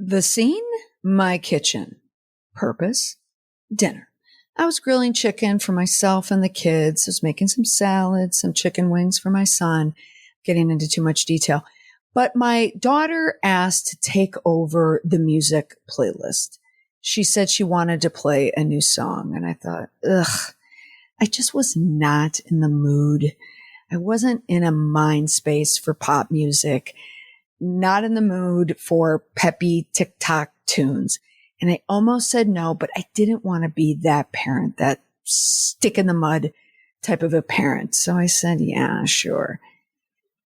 The scene? My kitchen. Purpose? Dinner. I was grilling chicken for myself and the kids. I was making some salads, some chicken wings for my son, getting into too much detail. But my daughter asked to take over the music playlist. She said she wanted to play a new song. And I thought, I just was not in the mood. I wasn't in a mind space for pop music, not in the mood for peppy TikTok tunes. And I almost said no, but I didn't want to be that parent, that stick in the mud type of a parent. So I said, yeah, sure.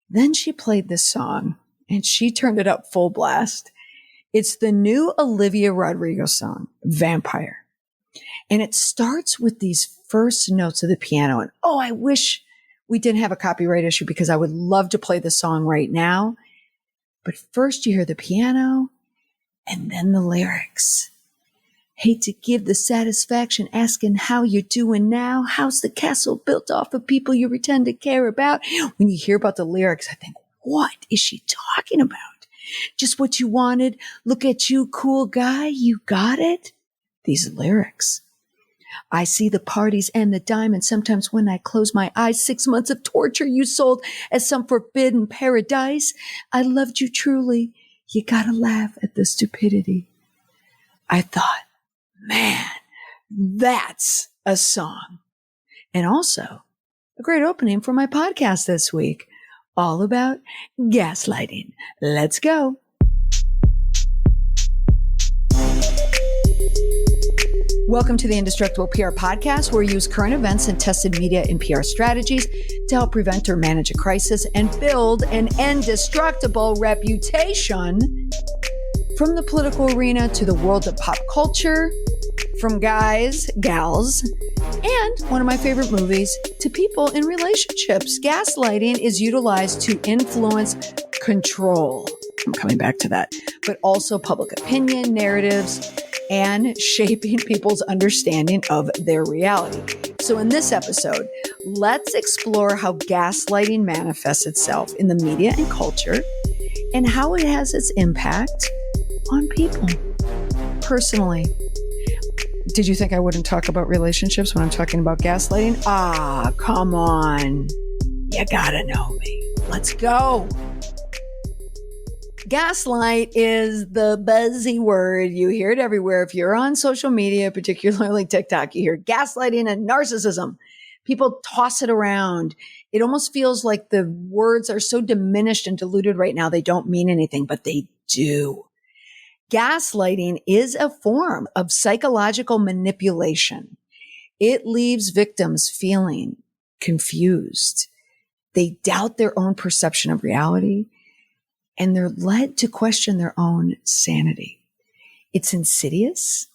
Then she played this song and she turned it up full blast. It's the new Olivia Rodrigo song, Vampire. And it starts with these first notes of the piano. And I wish we didn't have a copyright issue because I would love to play the song right now. But first you hear the piano and then the lyrics. Hate to give the satisfaction asking how you're doing now. How's the castle built off of people you pretend to care about? When you hear about the lyrics, I think, what is she talking about? Just what you wanted. Look at you, cool guy. You got it. These lyrics. I see the parties and the diamonds sometimes when I close my eyes. 6 months of torture you sold as some forbidden paradise. I loved you truly. You gotta laugh at the stupidity. I thought, man, that's a song. And also a great opening for my podcast this week, all about gaslighting. Let's go. Welcome to the Indestructible PR Podcast, where we use current events and tested media and PR strategies to help prevent or manage a crisis and build an indestructible reputation. From the political arena to the world of pop culture, from guys, gals, and one of my favorite movies, to people in relationships. Gaslighting is utilized to influence control. I'm coming back to that. But also public opinion, narratives, and shaping people's understanding of their reality. So in this episode, let's explore how gaslighting manifests itself in the media and culture and how it has its impact on people. Personally, did you think I wouldn't talk about relationships when I'm talking about gaslighting? Come on. You gotta know me. Let's go. Gaslight is the buzzy word. You hear it everywhere. If you're on social media, particularly TikTok, you hear gaslighting and narcissism. People toss it around. It almost feels like the words are so diminished and diluted right now, they don't mean anything, but they do. Gaslighting is a form of psychological manipulation. It leaves victims feeling confused. They doubt their own perception of reality, and they're led to question their own sanity. It's insidious.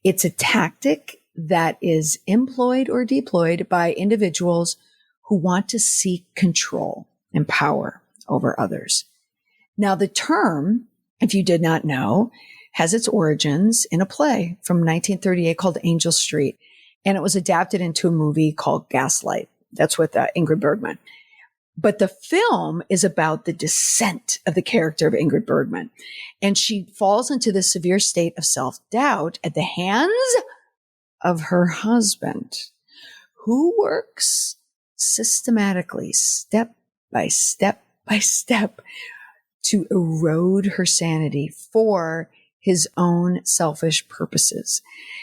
It's a tactic that is employed or deployed by individuals who want to seek control and power over others. Now, the term, if you did not know, has its origins in a play from 1938 called Angel Street, and it was adapted into a movie called Gaslight. That's with Ingrid Bergman. But the film is about the descent of the character of Ingrid Bergman. And she falls into this severe state of self-doubt at the hands of her husband, who works systematically, step by step by step, to erode her sanity for his own selfish purposes.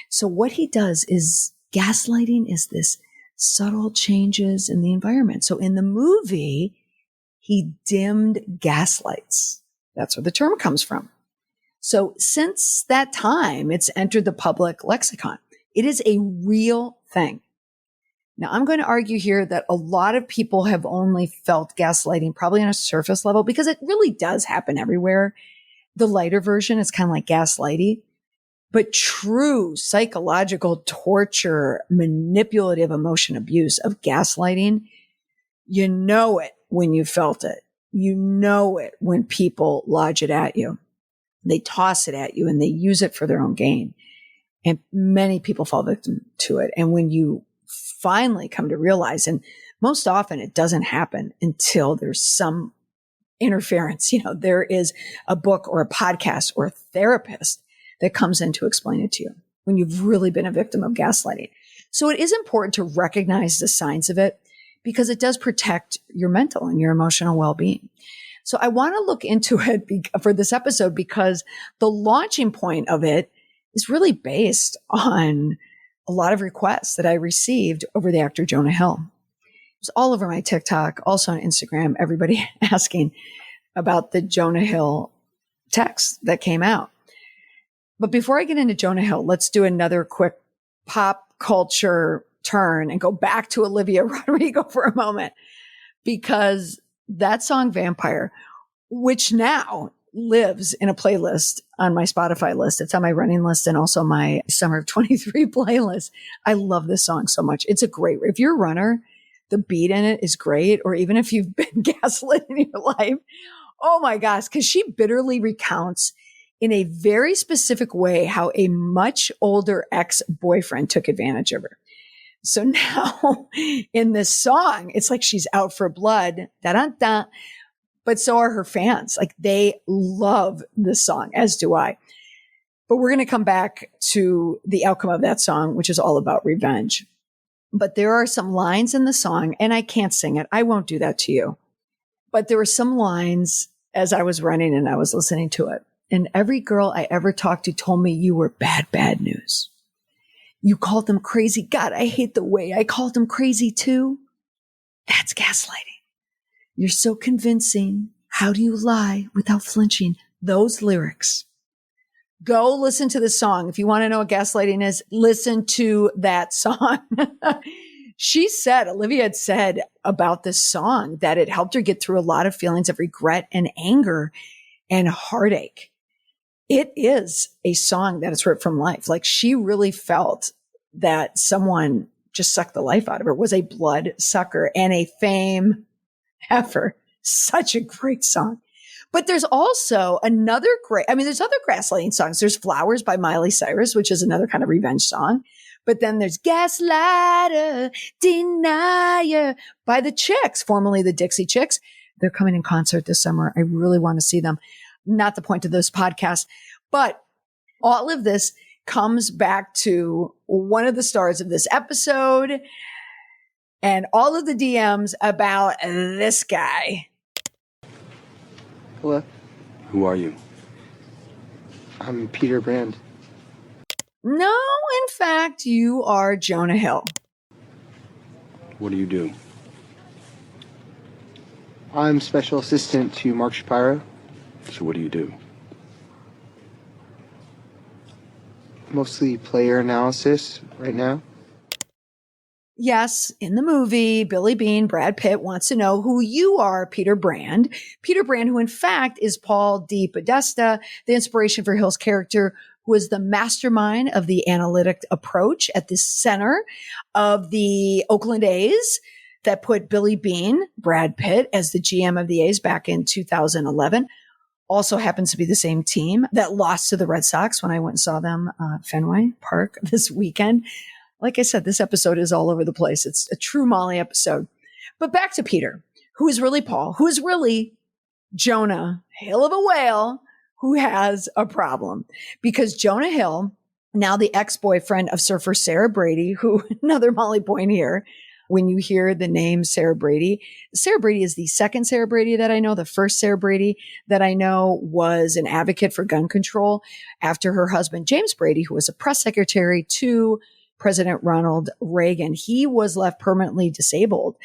So what he does is gaslighting is this subtle changes in the environment. So in the movie, he dimmed gaslights. That's where the term comes from. So since that time, it's entered the public lexicon. It is a real thing. Now, I'm going to argue here that a lot of people have only felt gaslighting probably on a surface level because it really does happen everywhere. The lighter version is kind of like gaslighty. But true psychological torture, manipulative emotion abuse of gaslighting, you know it when you felt it. You know it when people lodge it at you. They toss it at you and they use it for their own gain. And many people fall victim to it. And when you finally come to realize, and most often it doesn't happen until there's some interference. There is a book or a podcast or a therapist that comes in to explain it to you when you've really been a victim of gaslighting. So it is important to recognize the signs of it because it does protect your mental and your emotional well-being. So I want to look into it for this episode because the launching point of it is really based on a lot of requests that I received over the actor Jonah Hill. It was all over my TikTok, also on Instagram, everybody asking about the Jonah Hill text that came out. But before I get into Jonah Hill, let's do another quick pop culture turn and go back to Olivia Rodrigo for a moment, because that song Vampire, which now lives in a playlist on my Spotify list. It's on my running list and also my Summer of 23 playlist. I love this song so much. It's a great, if you're a runner, the beat in it is great. Or even if you've been gaslit in your life, oh my gosh, because she bitterly recounts in a very specific way how a much older ex-boyfriend took advantage of her. So now in this song, it's like she's out for blood, da-da-da, but so are her fans. Like they love this song, as do I. But we're going to come back to the outcome of that song, which is all about revenge. But there are some lines in the song, and I can't sing it. I won't do that to you. But there were some lines as I was running and I was listening to it. And every girl I ever talked to told me you were bad, bad news. You called them crazy. God, I hate the way I called them crazy too. That's gaslighting. You're so convincing. How do you lie without flinching? Those lyrics. Go listen to the song. If you want to know what gaslighting is, listen to that song. Olivia had said about this song that it helped her get through a lot of feelings of regret and anger and heartache. It is a song that is ripped from life. Like she really felt that someone just sucked the life out of her, was a blood sucker and a fame heifer. Such a great song. But there's also there's other gaslighting songs. There's Flowers by Miley Cyrus, which is another kind of revenge song. But then there's Gaslighter, Denier by the Chicks, formerly the Dixie Chicks. They're coming in concert this summer. I really want to see them. Not the point of this podcast, but all of this comes back to one of the stars of this episode and all of the DMs about this guy. Hello. Who are you? I'm Peter Brand. No, in fact, you are Jonah Hill. What do you do? I'm special assistant to Mark Shapiro. So what do you do? Mostly player analysis right now. Yes, in the movie, Billy Bean, Brad Pitt wants to know who you are, Peter Brand. Peter Brand, who in fact is Paul D. Podesta, the inspiration for Hill's character, who is the mastermind of the analytic approach at the center of the Oakland A's that put Billy Bean, Brad Pitt, as the GM of the A's back in 2011. Also happens to be the same team that lost to the Red Sox when I went and saw them at Fenway Park this weekend. Like I said, this episode is all over the place. It's a true Molly episode. But back to Peter, who is really Paul, who is really Jonah Hill of a whale, who has a problem. Because Jonah Hill, now the ex-boyfriend of surfer Sarah Brady, who, another Molly point here, when you hear the name Sarah Brady is the second Sarah Brady that I know. The first Sarah Brady that I know was an advocate for gun control after her husband, James Brady, who was a press secretary to President Ronald Reagan. He was left permanently disabled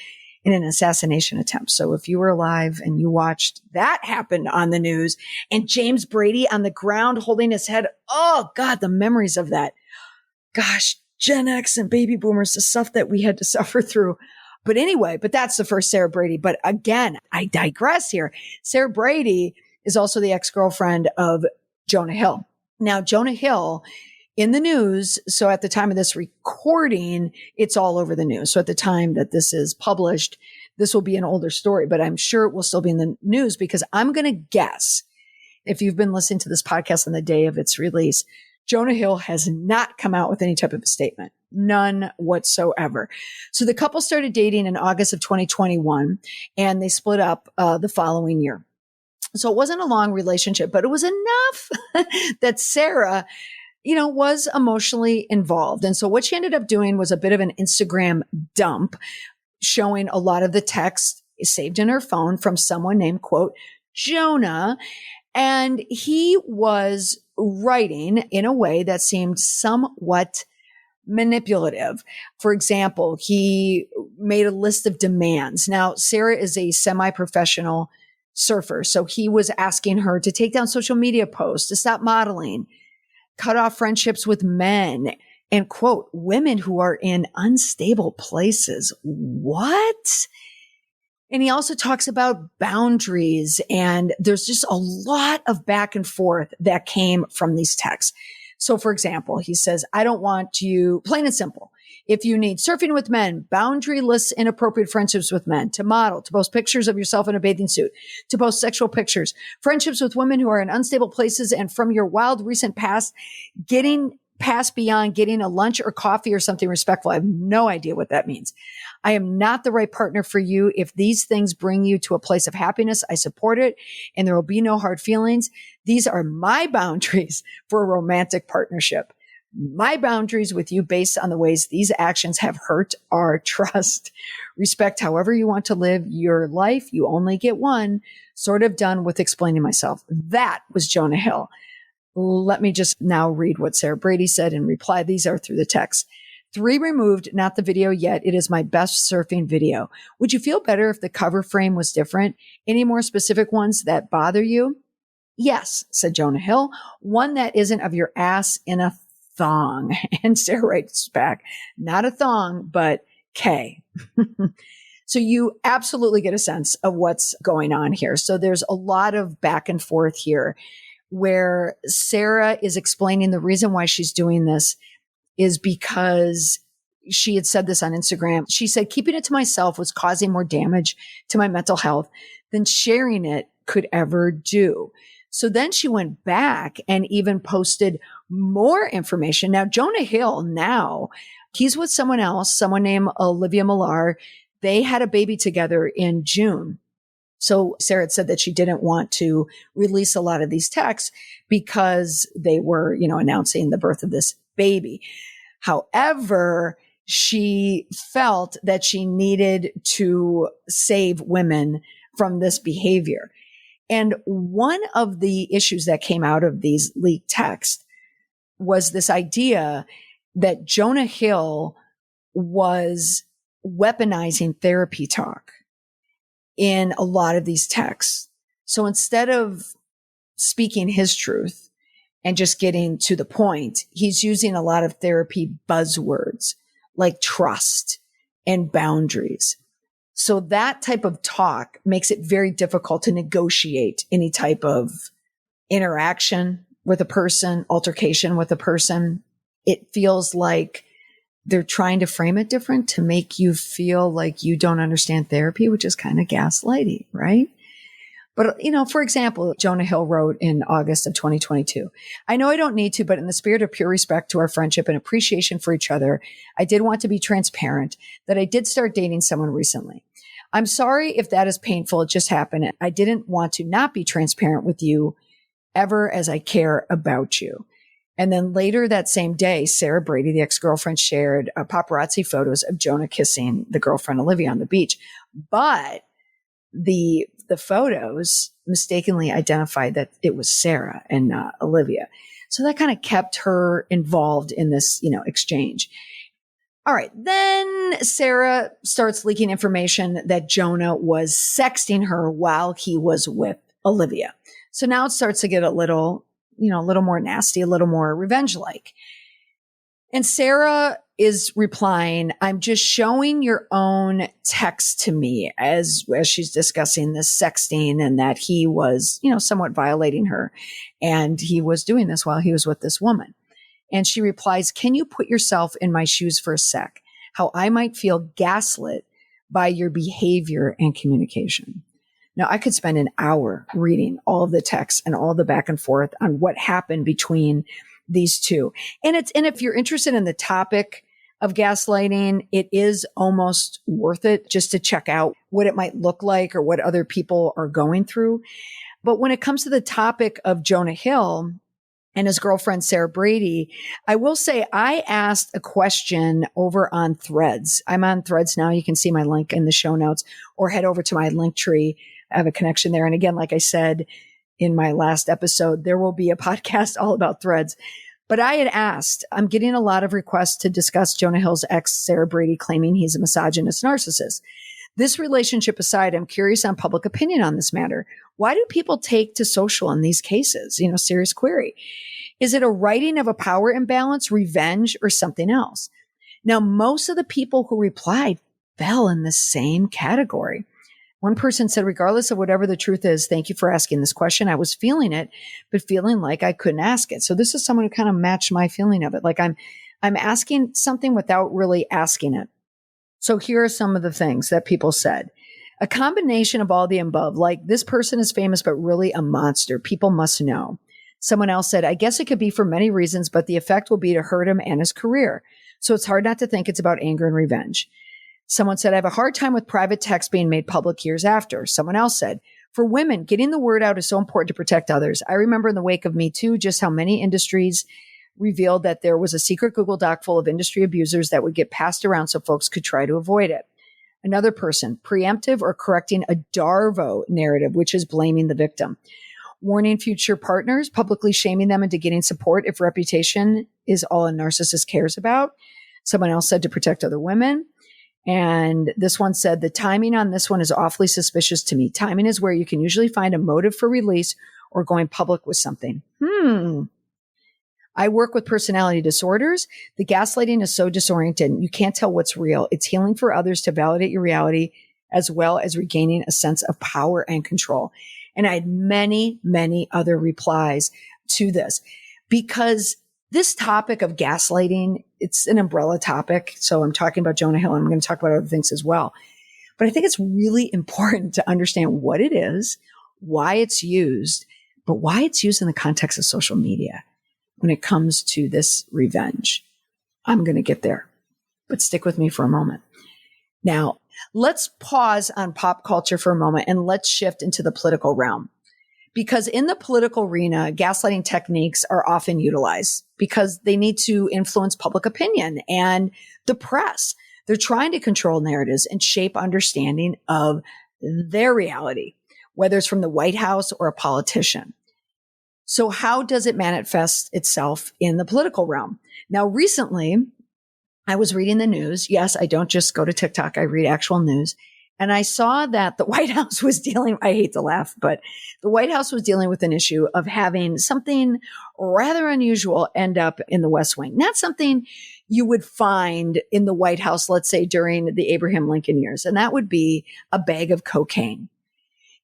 in an assassination attempt. So if you were alive and you watched that happen on the news and James Brady on the ground holding his head, oh God, the memories of that. Gosh, Gen X and baby boomers, the stuff that we had to suffer through. But anyway, that's the first Sarah Brady. But again, I digress here. Sarah Brady is also the ex-girlfriend of Jonah Hill. Now, Jonah Hill in the news. So at the time of this recording, it's all over the news. So at the time that this is published, this will be an older story, but I'm sure it will still be in the news because I'm going to guess, if you've been listening to this podcast on the day of its release, Jonah Hill has not come out with any type of a statement. None whatsoever. So the couple started dating in August of 2021 and they split up the following year. So it wasn't a long relationship, but it was enough that Sarah, was emotionally involved. And so what she ended up doing was a bit of an Instagram dump, showing a lot of the text saved in her phone from someone named, quote, Jonah. And he was writing in a way that seemed somewhat manipulative. For example, he made a list of demands. Now, Sarah is a semi-professional surfer. So he was asking her to take down social media posts, to stop modeling, cut off friendships with men, and quote, women who are in unstable places. What? And he also talks about boundaries, and there's just a lot of back and forth that came from these texts. So for example, he says, I don't want you, plain and simple. If you need surfing with men, boundaryless, inappropriate friendships with men, to model, to post pictures of yourself in a bathing suit, to post sexual pictures, friendships with women who are in unstable places, and from your wild recent past, getting past beyond getting a lunch or coffee or something respectful. I have no idea what that means. I am not the right partner for you. If these things bring you to a place of happiness, I support it, and there will be no hard feelings. These are my boundaries for a romantic partnership. My boundaries with you based on the ways these actions have hurt our trust. Respect however you want to live your life. You only get one. Sort of done with explaining myself. That was Jonah Hill. Let me just now read what Sarah Brady said in reply. These are through the text. 3 removed, not the video yet. It is my best surfing video. Would you feel better if the cover frame was different? Any more specific ones that bother you? Yes, said Jonah Hill. One that isn't of your ass in a thong. And Sarah writes back, not a thong, but K. So you absolutely get a sense of what's going on here. So there's a lot of back and forth here where Sarah is explaining the reason why she's doing this is because she had said this on Instagram. She said, keeping it to myself was causing more damage to my mental health than sharing it could ever do. So then she went back and even posted more information. Now, Jonah Hill, he's with someone else, someone named Olivia Millar. They had a baby together in June. So Sarah had said that she didn't want to release a lot of these texts because they were, announcing the birth of this baby. However, she felt that she needed to save women from this behavior. And one of the issues that came out of these leaked texts was this idea that Jonah Hill was weaponizing therapy talk in a lot of these texts. So instead of speaking his truth and just getting to the point, he's using a lot of therapy buzzwords like trust and boundaries. So that type of talk makes it very difficult to negotiate any type of interaction with a person, altercation with a person. It feels like they're trying to frame it different to make you feel like you don't understand therapy, which is kind of gaslighting, right? But, for example, Jonah Hill wrote in August of 2022, I know I don't need to, but in the spirit of pure respect to our friendship and appreciation for each other, I did want to be transparent that I did start dating someone recently. I'm sorry if that is painful. It just happened. I didn't want to not be transparent with you ever as I care about you. And then later that same day, Sarah Brady, the ex-girlfriend, shared paparazzi photos of Jonah kissing the girlfriend Olivia on the beach. But the photos mistakenly identified that it was Sarah and not Olivia. So that kind of kept her involved in this, exchange. All right. Then Sarah starts leaking information that Jonah was sexting her while he was with Olivia. So now it starts to get a little more nasty, a little more revenge-like. And Sarah is replying, I'm just showing your own text to me as she's discussing this sexting and that he was, somewhat violating her. And he was doing this while he was with this woman. And she replies, can you put yourself in my shoes for a sec? How I might feel gaslit by your behavior and communication. Now, I could spend an hour reading all of the texts and all the back and forth on what happened between these two. And if you're interested in the topic of gaslighting, it is almost worth it just to check out what it might look like or what other people are going through. But when it comes to the topic of Jonah Hill and his girlfriend, Sarah Brady, I will say I asked a question over on Threads. I'm on Threads now. You can see my link in the show notes or head over to my link tree. I have a connection there. And again, like I said in my last episode, there will be a podcast all about Threads. But I had asked, I'm getting a lot of requests to discuss Jonah Hill's ex, Sarah Brady, claiming he's a misogynist narcissist. This relationship aside, I'm curious on public opinion on this matter. Why do people take to social in these cases? Serious query. Is it a writing of a power imbalance, revenge, or something else? Now, most of the people who replied fell in the same category. One person said, regardless of whatever the truth is, thank you for asking this question. I was feeling it, but feeling like I couldn't ask it. So this is someone who kind of matched my feeling of it. Like I'm asking something without really asking it. So here are some of the things that people said. A combination of all the above, like this person is famous, but really a monster. People must know. Someone else said, I guess it could be for many reasons, but the effect will be to hurt him and his career. So it's hard not to think it's about anger and revenge. Someone said, I have a hard time with private text being made public years after. Someone else said, for women, getting the word out is so important to protect others. I remember in the wake of Me Too, just how many industries revealed that there was a secret Google Doc full of industry abusers that would get passed around so folks could try to avoid it. Another person, preemptive or correcting a Darvo narrative, which is blaming the victim. Warning future partners, publicly shaming them into getting support if reputation is all a narcissist cares about. Someone else said to protect other women. And this one said, the timing on this one is awfully suspicious to me. Timing is where you can usually find a motive for release or going public with something. I work with personality disorders. The gaslighting is so disoriented. You can't tell what's real. It's healing for others to validate your reality as well as regaining a sense of power and control. And I had many, many other replies to this because this topic of gaslighting, it's an umbrella topic. So I'm talking about Jonah Hill and I'm going to talk about other things as well. But I think it's really important to understand what it is, why it's used, but why it's used in the context of social media when it comes to this revenge. I'm going to get there, but stick with me for a moment. Now, let's pause on pop culture for a moment and let's shift into the political realm. Because in the political arena, gaslighting techniques are often utilized because they need to influence public opinion and the press. They're trying to control narratives and shape understanding of their reality, whether it's from the White House or a politician. So how does it manifest itself in the political realm? Now, recently, I was reading the news. Yes, I don't just go to TikTok. I read actual news. And I saw that the White House was dealing, I hate to laugh, but the White House was dealing with an issue of having something rather unusual end up in the West Wing. Not something you would find in the White House, let's say during the Abraham Lincoln years. And that would be a bag of cocaine.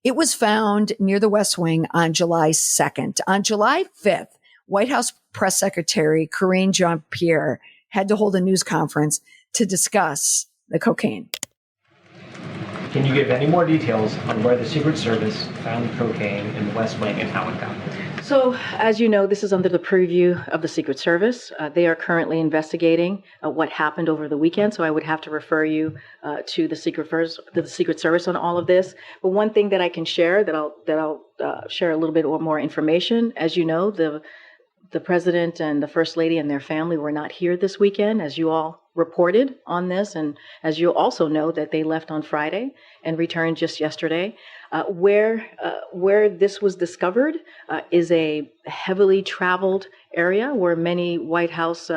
It was found near the West Wing on July 2nd. On July 5th, White House Press Secretary Karine Jean-Pierre had to hold a news conference to discuss the cocaine. Can you give any more details on where the Secret Service found the cocaine in the West Wing and how it got there? So, as you know, this is under the purview of the Secret Service. They are currently investigating what happened over the weekend, so I would have to refer you to the Secret Service on all of this. But one thing that I can share, that I'll share a little bit more information. As you know, the president and the first lady and their family were not here this weekend, as you all reported on this, and as you also know that they left on Friday and returned just yesterday. Where this was discovered is a heavily traveled area where many White House,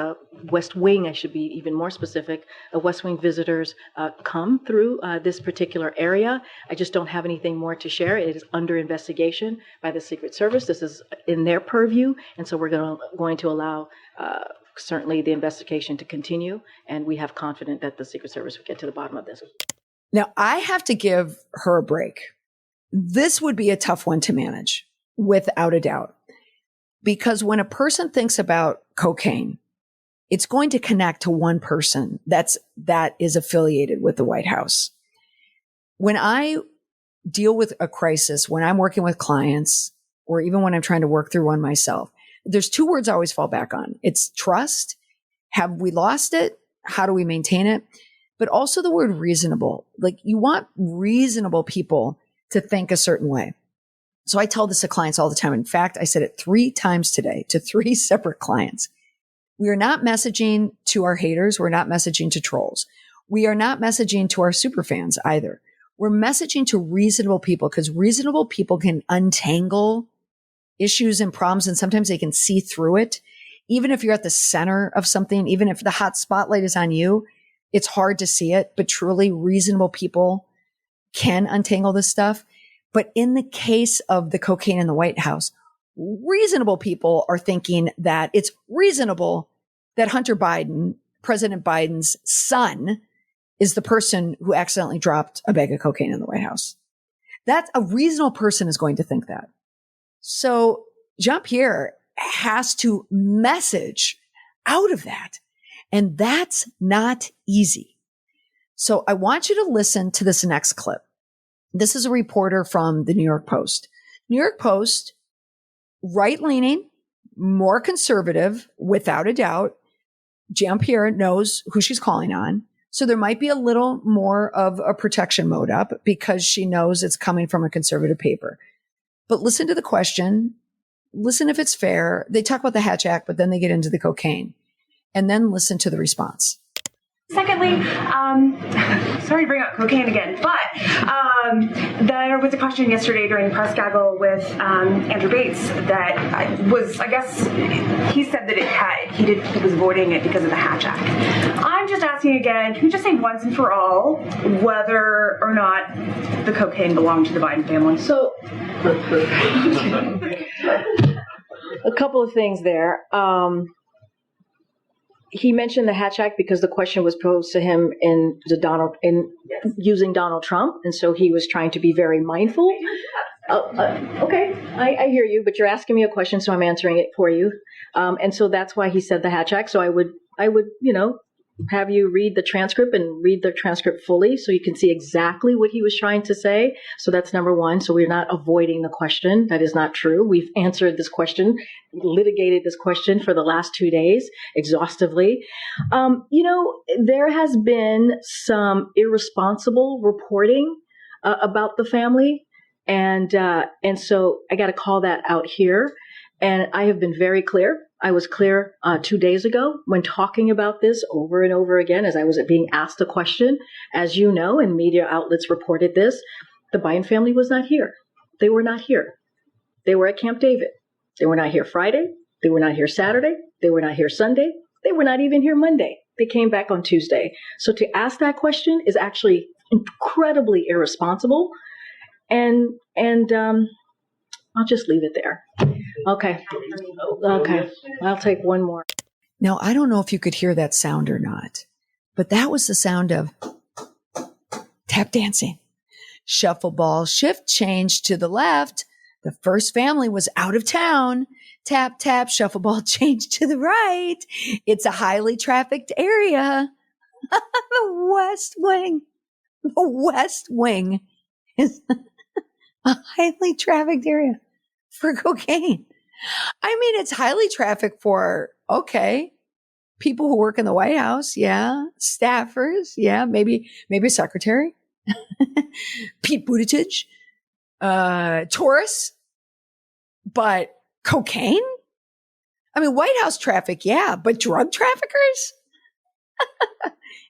West Wing, I should be even more specific, West Wing visitors come through this particular area. I just don't have anything more to share. It is under investigation by the Secret Service. This is in their purview, and so we're going to allow certainly the investigation to continue, and we have confidence that the Secret Service will get to the bottom of this. Now, I have to give her a break. This would be a tough one to manage, without a doubt, because when a person thinks about cocaine, it's going to connect to one person that is affiliated with the White House. When I deal with a crisis, when I'm working with clients, or even when I'm trying to work through one myself, there's two words I always fall back on. It's trust. Have we lost it? How do we maintain it? But also the word reasonable. Like, you want reasonable people to think a certain way. So I tell this to clients all the time. In fact, I said it 3 times today to 3 separate clients. We are not messaging to our haters. We're not messaging to trolls. We are not messaging to our super fans either. We're messaging to reasonable people because reasonable people can untangle issues and problems, and sometimes they can see through it. Even if you're at the center of something, even if the hot spotlight is on you, it's hard to see it, but truly reasonable people can untangle this stuff. But in the case of the cocaine in the White House, reasonable people are thinking that it's reasonable that Hunter Biden, President Biden's son, is the person who accidentally dropped a bag of cocaine in the White House. That a reasonable person is going to think that. So Jean-Pierre has to message out of that. And that's not easy. So I want you to listen to this next clip. This is a reporter from the New York Post. New York Post, right-leaning, more conservative, without a doubt. Jean-Pierre knows who she's calling on. So there might be a little more of a protection mode up because she knows it's coming from a conservative paper. But listen to the question. Listen if it's fair. They talk about the Hatch Act, but then they get into the cocaine. And then listen to the response. Secondly, sorry to bring up cocaine again, but there was a question yesterday during the press gaggle with Andrew Bates that was, I guess, he said that he was avoiding it because of the Hatch Act. I'm just asking again, can you just say once and for all whether or not the cocaine belonged to the Biden family? So, a couple of things there. He mentioned the Hatch Act because the question was posed to him in using Donald Trump, and so he was trying to be very mindful. Okay, I hear you, but you're asking me a question, so I'm answering it for you. And so that's why he said the Hatch Act. So I would, have you read the transcript and read the transcript fully so you can see exactly what he was trying to say. So that's number one. So we're not avoiding the question. That is not true. We've answered this question, litigated this question for the last 2 days exhaustively. There has been some irresponsible reporting about the family. And so I got to call that out here. And I have been very clear. I was clear 2 days ago when talking about this over and over again as I was being asked a question. As you know, and media outlets reported this, the Biden family was not here. They were not here. They were at Camp David. They were not here Friday. They were not here Saturday. They were not here Sunday. They were not even here Monday. They came back on Tuesday. So to ask that question is actually incredibly irresponsible. And I'll just leave it there. Okay. I'll take one more. Now, I don't know if you could hear that sound or not, but that was the sound of tap dancing. Shuffle ball, shift change to the left. The first family was out of town. Tap, tap, shuffle ball, change to the right. It's a highly trafficked area. The West Wing. The West Wing is a highly trafficked area for cocaine. I mean, it's highly trafficked for, people who work in the White House. Yeah. Staffers. Yeah. Maybe a secretary. Pete Buttigieg. Tourists. But cocaine? I mean, White House traffic. Yeah. But drug traffickers?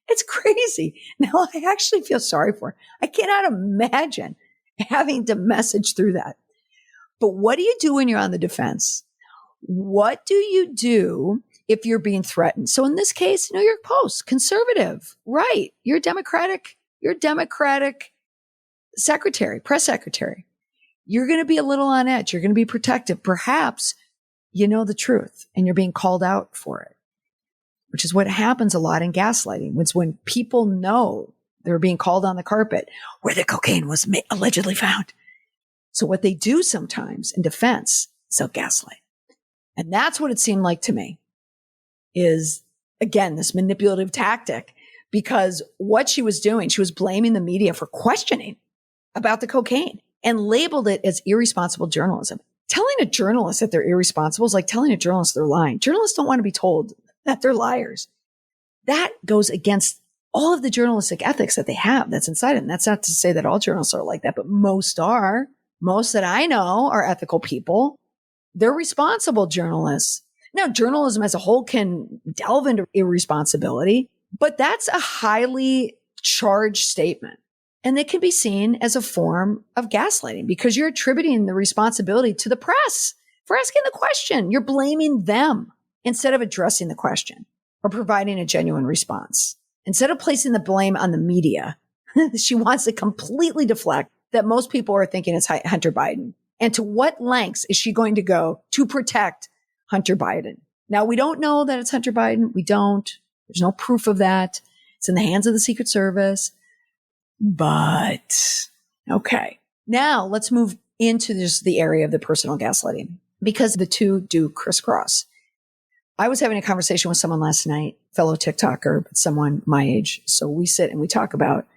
It's crazy. Now, I actually feel sorry for her. I cannot imagine having to message through that. But what do you do when you're on the defense? What do you do if you're being threatened? So in this case, New York Post, conservative, right? You're Democratic secretary, press secretary. You're going to be a little on edge. You're going to be protective. Perhaps you know the truth and you're being called out for it, which is what happens a lot in gaslighting. It's when people know they're being called on the carpet where the cocaine was allegedly found. So what they do sometimes in defense is they'll gaslight. And that's what it seemed like to me is, again, this manipulative tactic, because what she was doing, she was blaming the media for questioning about the cocaine and labeled it as irresponsible journalism. Telling a journalist that they're irresponsible is like telling a journalist they're lying. Journalists don't want to be told that they're liars. That goes against all of the journalistic ethics that they have that's inside it. And that's not to say that all journalists are like that, but most are. Most that I know are ethical people. They're responsible journalists. Now, journalism as a whole can delve into irresponsibility, but that's a highly charged statement. And it can be seen as a form of gaslighting because you're attributing the responsibility to the press for asking the question. You're blaming them instead of addressing the question or providing a genuine response. Instead of placing the blame on the media, she wants to completely deflect that most people are thinking it's Hunter Biden. And to what lengths is she going to go to protect Hunter Biden? Now, we don't know that it's Hunter Biden. We don't. There's no proof of that. It's in the hands of the Secret Service. But, okay. Now, let's move into just the area of the personal gaslighting because the two do crisscross. I was having a conversation with someone last night, fellow TikToker, but someone my age. So we sit and we talk about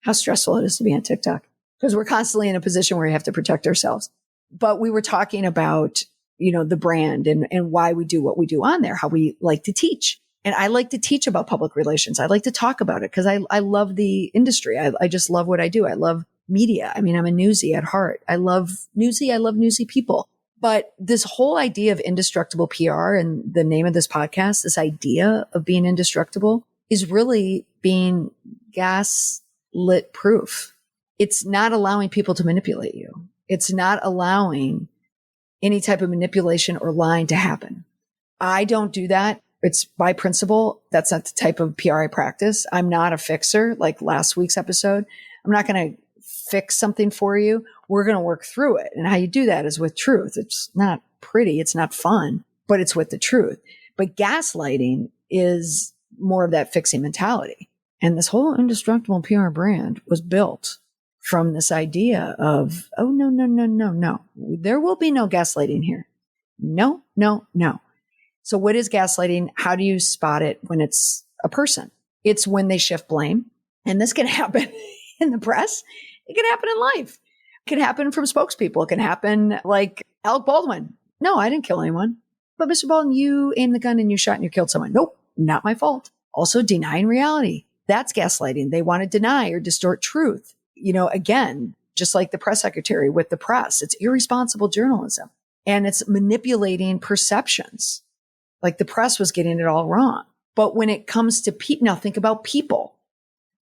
how stressful it is to be on TikTok because we're constantly in a position where we have to protect ourselves. But we were talking about, the brand and why we do what we do on there, how we like to teach. And I like to teach about public relations. I like to talk about it because I love the industry. I just love what I do. I love media. I mean, I'm a newsie at heart. I love newsy people. But this whole idea of indestructible PR and the name of this podcast, this idea of being indestructible is really being gaslit proof. It's not allowing people to manipulate you. It's not allowing any type of manipulation or lying to happen. I don't do that. It's by principle. That's not the type of PR I practice. I'm not a fixer like last week's episode. I'm not going to fix something for you. We're going to work through it. And how you do that is with truth. It's not pretty. It's not fun, but it's with the truth. But gaslighting is more of that fixing mentality. And this whole indestructible PR brand was built from this idea of, oh, no. There will be no gaslighting here. No. So what is gaslighting? How do you spot it when it's a person? It's when they shift blame. And this can happen in the press. It can happen in life. It can happen from spokespeople. It can happen like Alec Baldwin. No, I didn't kill anyone. But Mr. Baldwin, you aimed the gun and you shot and you killed someone. Nope, not my fault. Also denying reality. That's gaslighting. They want to deny or distort truth. Again, just like the press secretary with the press, it's irresponsible journalism and it's manipulating perceptions. Like the press was getting it all wrong. But when it comes to people, now think about people.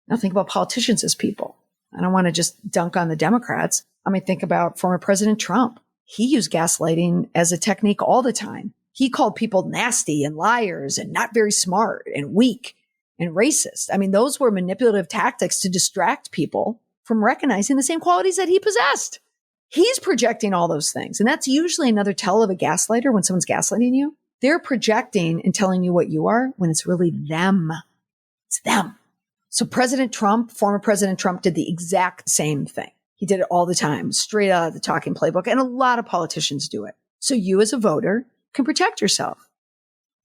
Now think about politicians as people. I don't want to just dunk on the Democrats. I mean, think about former President Trump. He used gaslighting as a technique all the time. He called people nasty and liars and not very smart and weak and racist. I mean, those were manipulative tactics to distract people from recognizing the same qualities that he possessed. He's projecting all those things. And that's usually another tell of a gaslighter when someone's gaslighting you. They're projecting and telling you what you are when it's really them. It's them. So President Trump, former President Trump, did the exact same thing. He did it all the time, straight out of the talking playbook. And a lot of politicians do it. So you as a voter can protect yourself.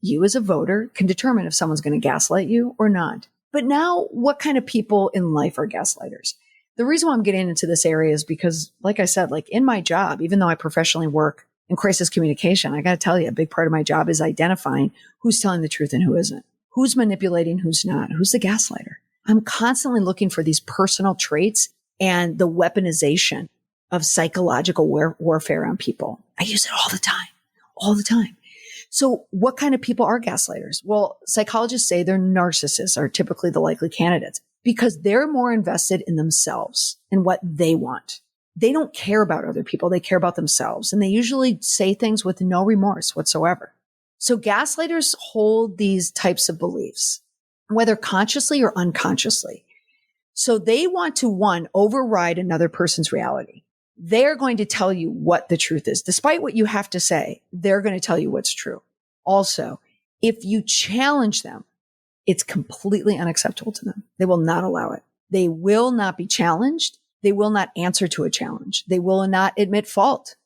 You as a voter can determine if someone's going to gaslight you or not. But now, what kind of people in life are gaslighters? The reason why I'm getting into this area is because, like I said, like in my job, even though I professionally work in crisis communication, I got to tell you, a big part of my job is identifying who's telling the truth and who isn't, who's manipulating, who's not, who's the gaslighter. I'm constantly looking for these personal traits and the weaponization of psychological warfare on people. I use it all the time. So what kind of people are gaslighters? Well, psychologists say they're narcissists are typically the likely candidates because they're more invested in themselves and what they want. They don't care about other people. They care about themselves. And they usually say things with no remorse whatsoever. So gaslighters hold these types of beliefs, whether consciously or unconsciously. So they want to, one, override another person's reality. They're going to tell you what the truth is. Despite what you have to say, they're going to tell you what's true. Also, if you challenge them, it's completely unacceptable to them. They will not allow it. They will not be challenged. They will not answer to a challenge. They will not admit fault.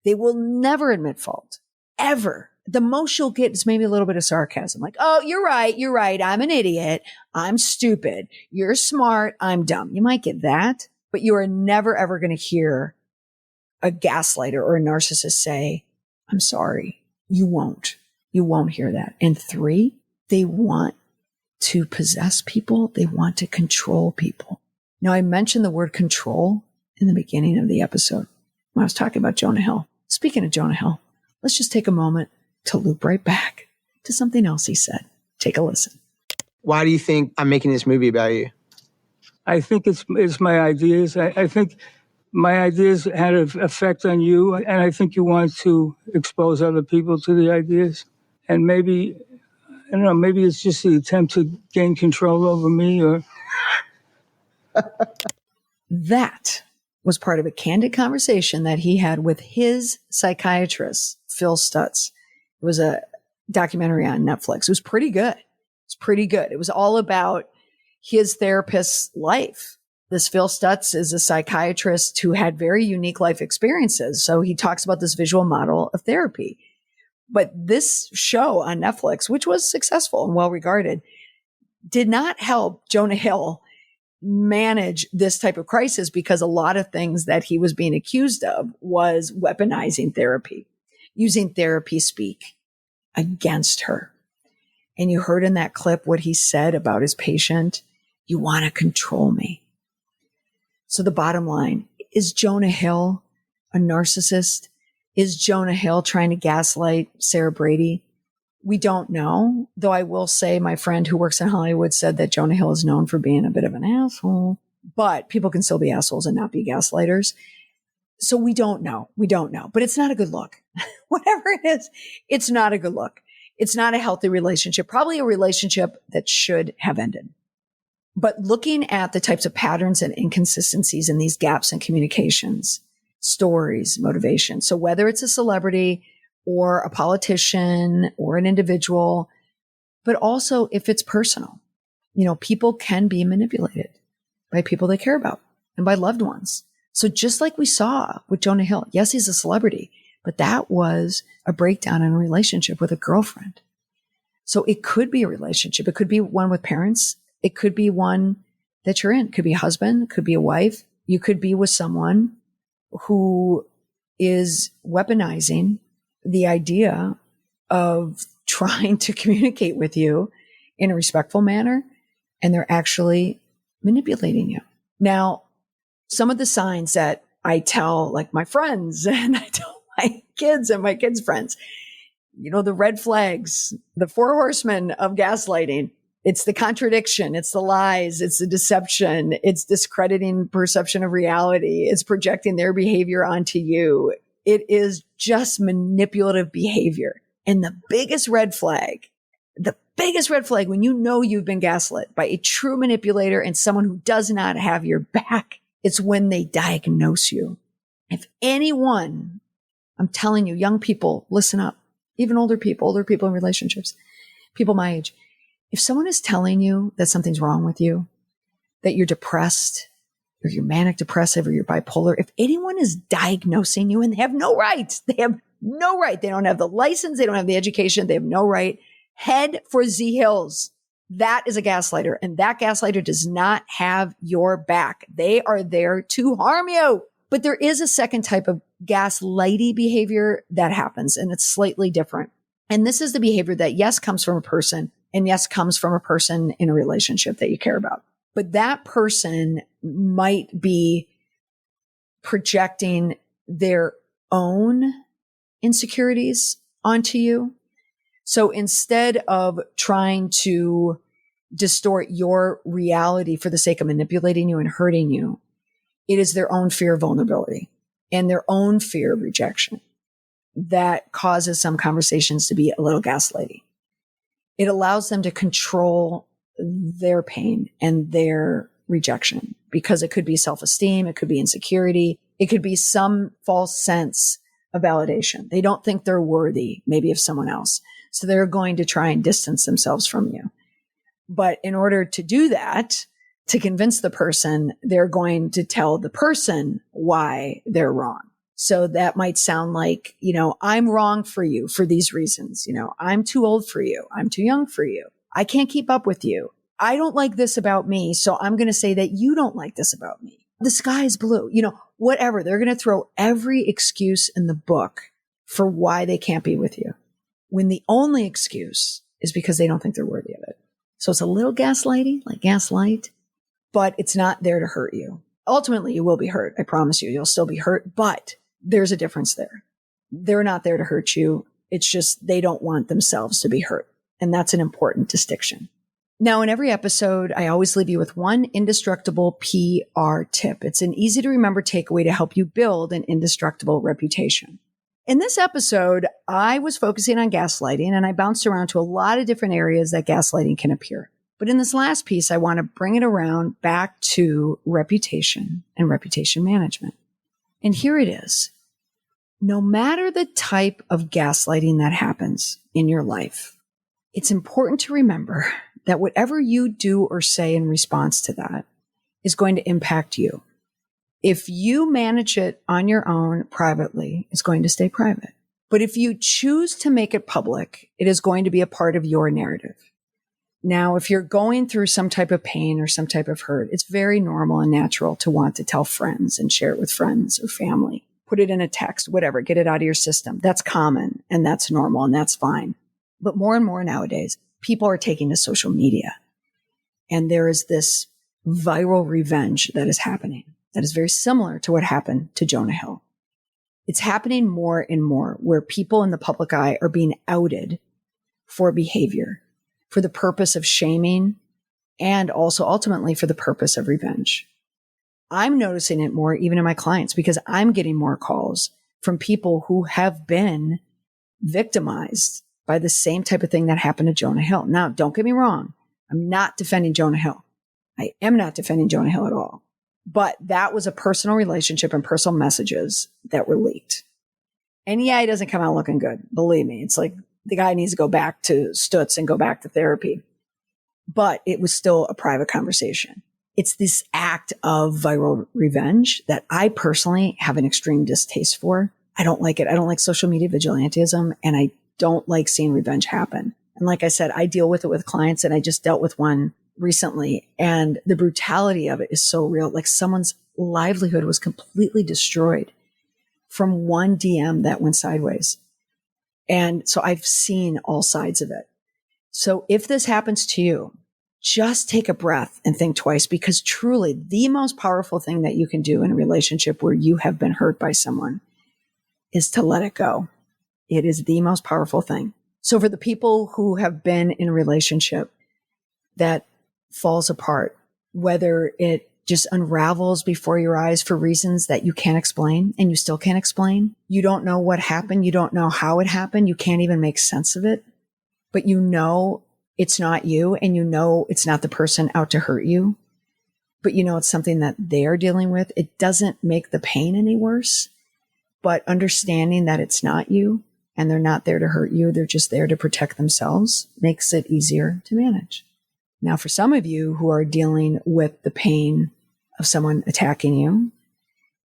They will never admit fault, ever. The most you'll get is maybe a little bit of sarcasm. Like, oh, you're right. I'm an idiot. I'm stupid. You're smart. I'm dumb. You might get that, but you are never, ever going to hear a gaslighter or a narcissist say, I'm sorry. You won't hear that. And three, they want to possess people. They want to control people. Now, I mentioned the word control in the beginning of the episode when I was talking about Jonah Hill. Speaking of Jonah Hill, let's just take a moment to loop right back to something else he said. Take a listen. Why do you think I'm making this movie about you? I think it's my ideas. I think my ideas had an effect on you, and I think you want to expose other people to the ideas. And maybe, I don't know, maybe it's just the attempt to gain control over me or... That was part of a candid conversation that he had with his psychiatrist, Phil Stutz. It was a documentary on Netflix. It was pretty good. It was all about his therapist's life. This Phil Stutz is a psychiatrist who had very unique life experiences. So he talks about this visual model of therapy. But this show on Netflix, which was successful and well regarded, did not help Jonah Hill manage this type of crisis, because a lot of things that he was being accused of was weaponizing therapy, using therapy speak against her. And you heard in that clip what he said about his patient. You want to control me. So the bottom line, is Jonah Hill a narcissist? Is Jonah Hill trying to gaslight Sarah Brady? We don't know, though I will say my friend who works in Hollywood said that Jonah Hill is known for being a bit of an asshole, but people can still be assholes and not be gaslighters. So we don't know, but it's not a good look. Whatever it is, it's not a good look. It's not a healthy relationship, probably a relationship that should have ended. But looking at the types of patterns and inconsistencies in these gaps in communications, stories, motivation. So whether it's a celebrity or a politician or an individual, but also if it's personal, people can be manipulated by people they care about and by loved ones. So just like we saw with Jonah Hill, yes, he's a celebrity, but that was a breakdown in a relationship with a girlfriend. So it could be a relationship. It could be one with parents. It could be one that you're in. It could be a husband, it could be a wife. You could be with someone who is weaponizing the idea of trying to communicate with you in a respectful manner, and they're actually manipulating you. Now, some of the signs that I tell like my friends and I tell my kids and my kids' friends, the red flags, the 4 horsemen of gaslighting. It's the contradiction. It's the lies. It's the deception. It's discrediting perception of reality. It's projecting their behavior onto you. It is just manipulative behavior. And the biggest red flag when you know you've been gaslit by a true manipulator and someone who does not have your back, it's when they diagnose you. If anyone, I'm telling you, young people, listen up, even older people in relationships, people my age, if someone is telling you that something's wrong with you, that you're depressed, or you're manic depressive, or you're bipolar, if anyone is diagnosing you, and they have no right, they don't have the license, they don't have the education, they have no right, head for Z Hills. That is a gaslighter, and that gaslighter does not have your back. They are there to harm you. But there is a second type of gaslighty behavior that happens, and it's slightly different. And this is the behavior that, yes, comes from a person, and yes, comes from a person in a relationship that you care about. But that person might be projecting their own insecurities onto you. So instead of trying to distort your reality for the sake of manipulating you and hurting you, it is their own fear of vulnerability and their own fear of rejection that causes some conversations to be a little gaslighty. It allows them to control their pain and their rejection, because it could be self-esteem, it could be insecurity, it could be some false sense of validation. They don't think they're worthy, maybe, of someone else. So they're going to try and distance themselves from you. But in order to do that, to convince the person, they're going to tell the person why they're wrong. So that might sound like, I'm wrong for you for these reasons. I'm too old for you. I'm too young for you. I can't keep up with you. I don't like this about me. So I'm going to say that you don't like this about me. The sky is blue, whatever. They're going to throw every excuse in the book for why they can't be with you, when the only excuse is because they don't think they're worthy of it. So it's a little gaslighty, like gaslight, but it's not there to hurt you. Ultimately, you will be hurt. I promise you, you'll still be hurt, but there's a difference there. They're not there to hurt you. It's just they don't want themselves to be hurt. And that's an important distinction. Now, in every episode, I always leave you with one indestructible PR tip. It's an easy to remember takeaway to help you build an indestructible reputation. In this episode, I was focusing on gaslighting, and I bounced around to a lot of different areas that gaslighting can appear. But in this last piece, I want to bring it around back to reputation and reputation management. And here it is. No matter the type of gaslighting that happens in your life, it's important to remember that whatever you do or say in response to that is going to impact you. If you manage it on your own privately, it's going to stay private. But if you choose to make it public, it is going to be a part of your narrative. Now, if you're going through some type of pain or some type of hurt, it's very normal and natural to want to tell friends and share it with friends or family. Put it in a text, whatever, get it out of your system. That's common and that's normal and that's fine. But more and more nowadays, people are taking to social media. And there is this viral revenge that is happening that is very similar to what happened to Jonah Hill. It's happening more and more where people in the public eye are being outed for behavior, for the purpose of shaming, and also ultimately for the purpose of revenge. I'm noticing it more even in my clients because I'm getting more calls from people who have been victimized by the same type of thing that happened to Jonah Hill. Now, don't get me wrong. I'm not defending Jonah Hill. I am not defending Jonah Hill at all. But that was a personal relationship and personal messages that were leaked. And yeah, he doesn't come out looking good. Believe me. It's like the guy needs to go back to Stutz and go back to therapy. But it was still a private conversation. It's this act of viral revenge that I personally have an extreme distaste for. I don't like it. I don't like social media vigilantism, and I don't like seeing revenge happen. And like I said, I deal with it with clients, and I just dealt with one recently, and the brutality of it is so real. Like someone's livelihood was completely destroyed from one DM that went sideways. And so I've seen all sides of it. So if this happens to you, just take a breath and think twice, because truly the most powerful thing that you can do in a relationship where you have been hurt by someone is to let it go. It is the most powerful thing. So for the people who have been in a relationship that falls apart, whether it just unravels before your eyes for reasons that you can't explain and you still can't explain, you don't know what happened, you don't know how it happened, you can't even make sense of it, but you know it's not you, and you know it's not the person out to hurt you, but you know it's something that they're dealing with. It doesn't make the pain any worse, but understanding that it's not you and they're not there to hurt you, they're just there to protect themselves, makes it easier to manage. Now, for some of you who are dealing with the pain of someone attacking you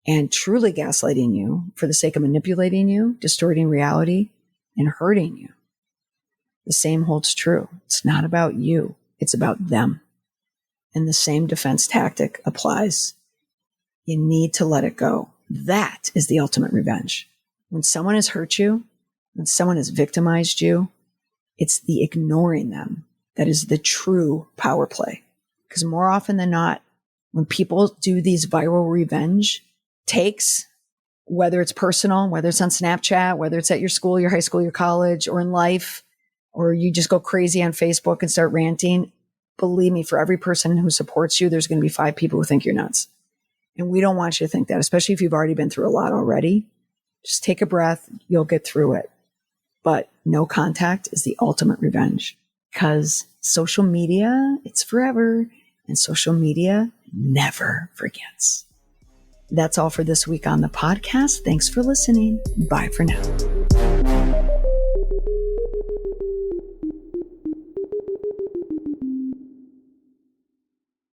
and truly gaslighting you for the sake of manipulating you, distorting reality, and hurting you, the same holds true. It's not about you. It's about them. And the same defense tactic applies. You need to let it go. That is the ultimate revenge. When someone has hurt you, when someone has victimized you, it's the ignoring them that is the true power play. Because more often than not, when people do these viral revenge takes, whether it's personal, whether it's on Snapchat, whether it's at your school, your high school, your college, or in life, or you just go crazy on Facebook and start ranting, believe me, for every person who supports you, there's going to be 5 people who think you're nuts. And we don't want you to think that, especially if you've already been through a lot already. Just take a breath. You'll get through it. But no contact is the ultimate revenge, because social media, it's forever, and social media never forgets. That's all for this week on the podcast. Thanks for listening. Bye for now.